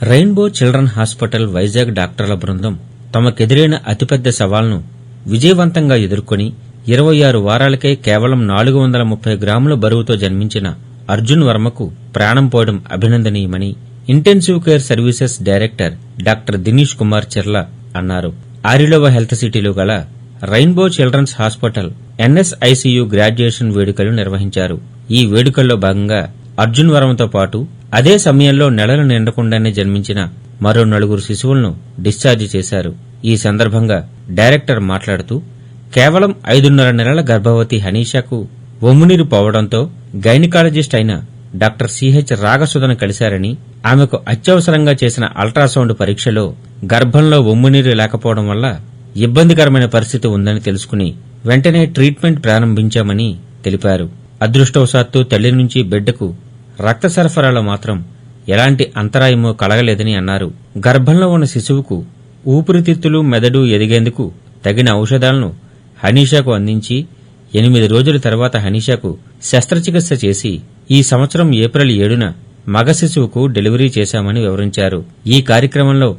Rainbow children hospital Vizag డాక్టర్ల బృందం తమకెదురైన అతిపెద్ద సవాల్ను విజయవంతంగా ఎదుర్కొని 26 వారాలకే కేవలం 430 గ్రాముల బరువుతో జన్మించిన అర్జున్ వర్మకు ప్రాణం పోయడం అభినందనీయమని intensive care services director doctor Dinesh Kumar చెర్ల అన్నారు. ఆరిలోవ హెల్త్ సిటీలో గల రెయిన్బో చిల్డ్రన్స్ హాస్పిటల్ ఎన్ఎస్ఐసియు గ్రాడ్యుయేషన్ వేడుకలు నిర్వహించారు. ఈ వేడుకల్లో భాగంగా అర్జున్ వర్మతో పాటు అదే సమయంలో నెలలు నిండకుండానే జన్మించిన మరో 4 శిశువులను డిశ్చార్జి చేశారు. ఈ సందర్భంగా డైరెక్టర్ మాట్లాడుతూ కేవలం 5.5 నెలల గర్భవతి హనీషాకు ఒమ్మునీరు పోవడంతో గైనకాలజిస్ట్ అయిన డాక్టర్ సిహెచ్ రాగసుధను కలిశారని, ఆమెకు అత్యవసరంగా చేసిన అల్ట్రాసౌండ్ పరీక్షలో గర్భంలో ఒమ్మునీరు లేకపోవడం వల్ల ఇబ్బందికరమైన పరిస్థితి ఉందని తెలుసుకుని వెంటనే ట్రీట్మెంట్ ప్రారంభించామని తెలిపారు. అదృష్టవశాత్తు తల్లి నుంచి బిడ్డకు రక్త సరఫరాలో మాత్రం ఎలాంటి అంతరాయమో కలగలేదని అన్నారు. గర్భంలో ఉన్న శిశువుకు ఊపిరితిత్తులు, మెదడు ఎదిగేందుకు తగిన ఔషధాలను హనీషాకు అందించి 8 రోజుల తర్వాత హనీషాకు శస్త్రచికిత్స చేసి ఈ సంవత్సరం ఏప్రిల్ 7న మగ శిశువుకు డెలివరీ చేశామని వివరించారు. ఈ కార్యక్రమంలో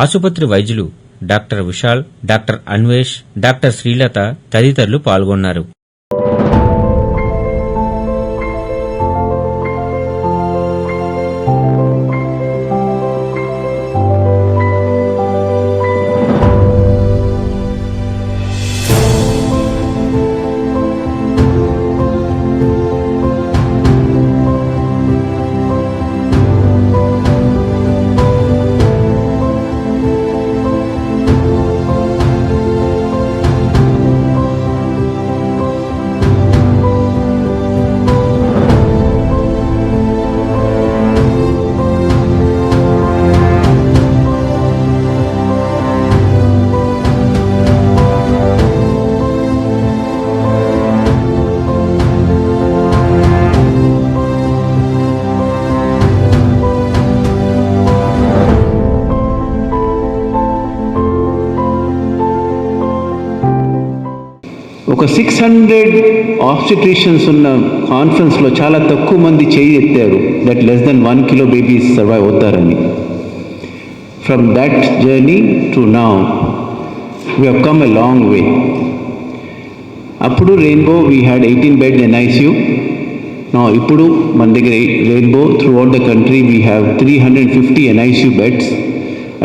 ఆసుపత్రి వైద్యులు doctor Vishal, doctor Anvesh, doctor Srilatha తదితరులు పాల్గొన్నారు. ఒక 600 ఆబ్స్టెట్రిషియన్స్ ఉన్న కాన్ఫరెన్స్లో చాలా తక్కువ మంది చేయి ఎత్తారు that less than 1 kilo babies survive అవుతారని. From that journey to now we have come a long way. అప్పుడు Rainbow we had 18 bed NICU. నా ఇప్పుడు మన దగ్గర Rainbow throughout the country we have 350 NICU beds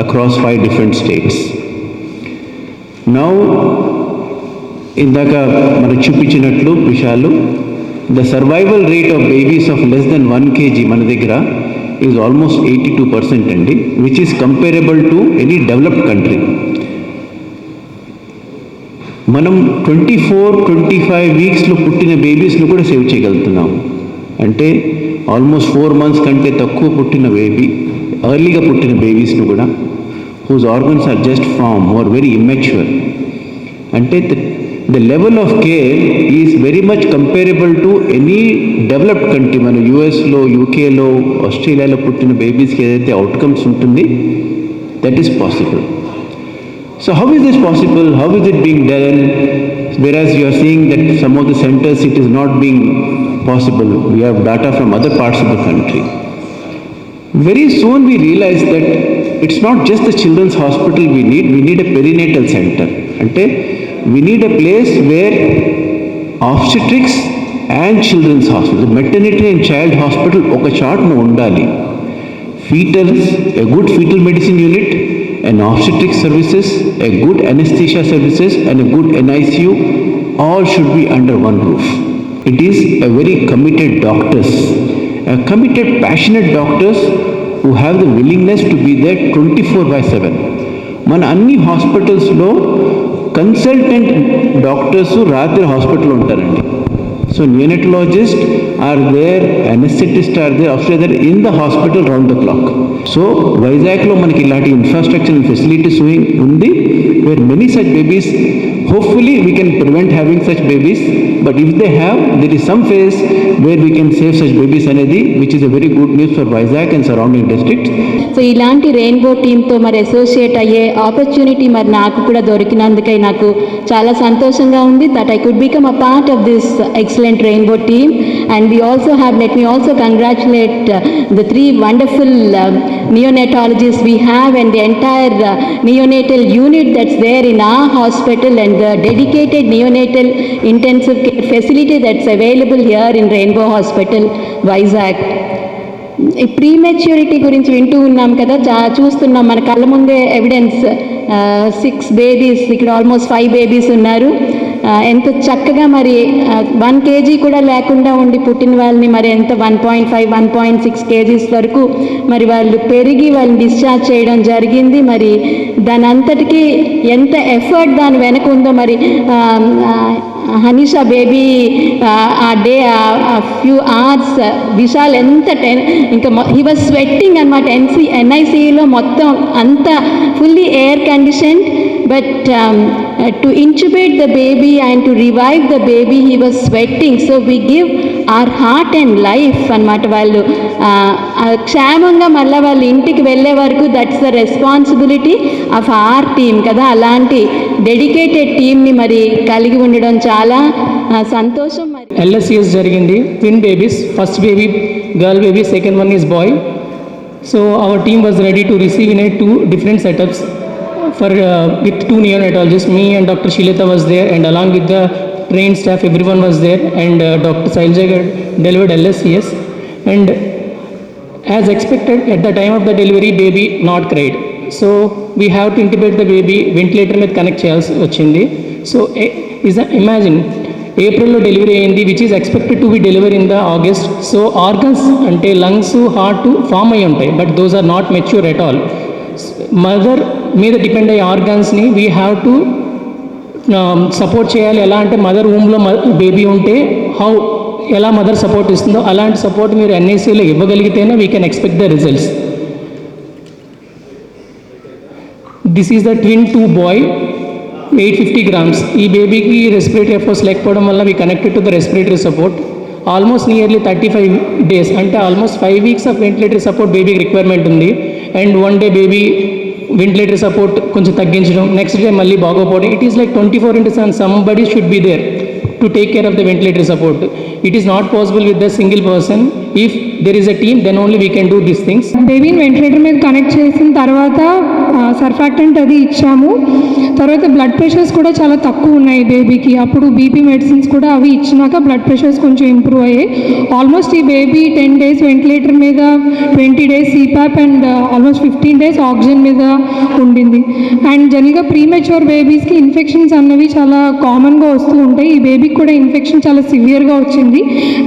across 5 different states. Now ఇందాక మనకు చూపించినట్లు విషయాలు, the survival rate of babies of less than 1 kg మన దగ్గర ఈజ్ ఆల్మోస్ట్ 82% అండి, which is comparable to any developed country. మనం 24-25 వీక్స్లో పుట్టిన బేబీస్ను కూడా సేవ్ చేయగలుగుతున్నాం. అంటే ఆల్మోస్ట్ 4 months కంటే తక్కువ పుట్టిన బేబీ, ఎర్లీగా పుట్టిన బేబీస్ను కూడా whose organs are just form are very immature. అంటే the level of care is very much comparable to any developed country. మన యూఎస్లో, యూకేలో, ఆస్ట్రేలియాలో పుట్టిన బేబీస్కి ఏదైతే అవుట్కమ్స్ ఉంటుంది, that is possible. So how is this possible? How is it being done? Whereas you are seeing that some of the centers it is not being possible. We have data from other parts of the country. Very soon we realize that it's not just the children's hospital we need a perinatal center. అంటే we need a place where obstetrics and children's hospital, maternity and child hospital ఒక చాట్ను ఉండాలి. Fetals, a good fetal medicine unit, an obstetrics services, a good anesthesia services and a good NICU, all should be under one roof. It is a very committed doctors, a committed passionate doctors who have the willingness to be there 24/7. మన అన్ని హాస్పిటల్స్లో consultant doctors రాత్రి హాస్పిటల్లో ఉంటారండి. So neonatologist are there, anesthetist are there, after in the hospital round the clock. సో వైజాగ్లో మనకి ఇలాంటి ఇన్ఫ్రాస్ట్రక్చర్ అండ్ ఫెసిలిటీస్ ఉంది, where many such babies Hopefully we can prevent having such babies, but if they have, there is some phase where we can save such babies అనేది, which is a very good news for Vizag and surrounding districts. So ఇలాంటి rainbow టీమ్తో మరి associate అయ్యే opportunity మరి నాకు కూడా దొరికినందుకై నాకు చాలా సంతోషంగా ఉంది that I could become a part of this excellent rainbow team and we also have let me also congratulate the 3 wonderful neonatologists we have and the entire neonatal unit that's there in our hospital and the dedicated neonatal intensive care facility that's available here in Rainbow Hospital, Vizag. ఈ prematurity గురించి వింటూ ఉన్నాం కదా, చూస్తున్నాం మన కళ్ళ ముందే evidence 6 babies, ఇక్కడ ఆల్మోస్ట్ 5 బేబీస్ ఉన్నారు. ఎంత చక్కగా మరి 1 kg కూడా లేకుండా ఉండి పుట్టిన వాళ్ళని మరి ఎంత 1.5 1.6 kgs వరకు మరి వాళ్ళు పెరిగి వాళ్ళని డిశ్చార్జ్ చేయడం జరిగింది. మరి దాని అంతటికీ ఎంత ఎఫర్ట్ దాని వెనక ఉందో మరి హనీషా బేబీ ఆ డే ఫ్యూ అవర్స్ విశాల్ ఎంత ఇంకా హీ వాజ్ స్వెట్టింగ్ అనమాట. ఎన్ఐసిలో మొత్తం అంతా fully air condition but to intubate the baby and to revive the baby he was sweating, so we give our heart and life అన్నమాట. వాళ్ళు క్షేమంగా మళ్ళీ వాళ్ళ ఇంటికి వెళ్ళే వరకు that's the responsibility of our team కదా. అలాంటి డెడికేటెడ్ టీమ్ని మరి కలిగి ఉండడం చాలా సంతోషం. మరి LSCS జరిగింది, twin babies, first baby girl baby, second one is boy. So our team was ready to receive in 2 different setups for with 2 neonatologists. Me and Dr. Shilita was there, and along with the trained staff everyone was there, and Dr. Sailja delivered LSCS, and as expected at the time of the delivery baby not cried, so we have to intubate the baby, ventilator med connect cheyalsi vachindi. So imagine April lo delivery ayindi, which is expected to be delivered in the August. So organs ante lungs, heart form ayi untayi, but those are not mature at all. Mother మీద depend అయ్యే ఆర్గాన్స్ని we have to support చేయాలి. ఎలా అంటే mother వూమ్లో baby ఉంటే ఎలా mother support ఇస్తుందో అలాంటి support మీరు ఎన్ఐసిలో ఇవ్వగలిగితేనే we can expect the results. This is the twin 2 boy 850 grams. ఈ బేబీకి రెస్పిరేటరీ ఎఫర్ట్స్ లేకపోవడం వల్ల we connected to the respiratory support. Almost nearly 35 days, అంటే almost 5 weeks of ventilatory support బేబీకి రిక్వైర్మెంట్ ఉంది. And 1 day baby ventilatory support కొంచెం తగ్గించడం, next day మళ్ళీ బాగోపోవడం. It is like 24/7 somebody should be there to take care of the ventilatory support. It is not possible with the single person. If there is a team, then only we can do these things. బేబీని ventilator మీద connect చేసిన తర్వాత surfactant అది ఇచ్చాము. తర్వాత blood pressures కూడా చాలా తక్కువ ఉన్నాయి బేబీకి. అప్పుడు బీపీ మెడిసిన్స్ కూడా అవి ఇచ్చినాక బ్లడ్ ప్రెషర్స్ కొంచెం ఇంప్రూవ్ అయ్యాయి. ఆల్మోస్ట్ ఈ బేబీ 10 days వెంటిలేటర్ మీద, 20 days CPAP and almost 15 days oxygen మీద ఉండింది. అండ్ జనరల్గా ప్రీమెచ్యూర్ బేబీస్కి ఇన్ఫెక్షన్స్ అన్నవి చాలా కామన్గా వస్తూ ఉంటాయి. ఈ బేబీకి కూడా ఇన్ఫెక్షన్ చాలా సివియర్గా వచ్చింది.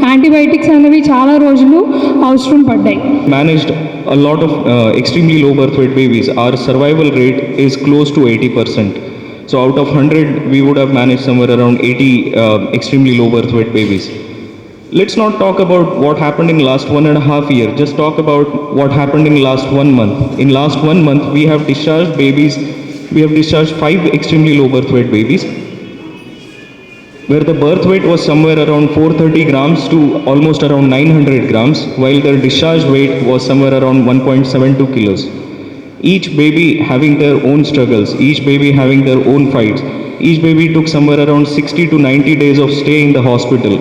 యాంటీబయాటిక్స్ అనేవి చాలా రోజులు అవసరం పడ్డాయి. Managed a lot of extremely low birth weight babies. Our survival rate is close to 80%. So out of 100, we would have managed somewhere around 80 extremely low birth weight babies. Let's not talk about what happened in last 1.5 years. Just talk about what happened in last 1 month. In last 1 month, we have discharged babies. We have discharged 5 extremely low birth weight babies, where the birth weight was somewhere around 430 grams to almost around 900 grams, while their discharge weight was somewhere around 1.72 kilos. Each baby having their own struggles, each baby having their own fights. Each baby took somewhere around 60 to 90 days of stay in the hospital.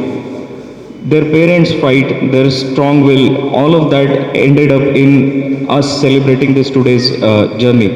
Their parents' fight, their strong will, all of that ended up in us celebrating this today's journey.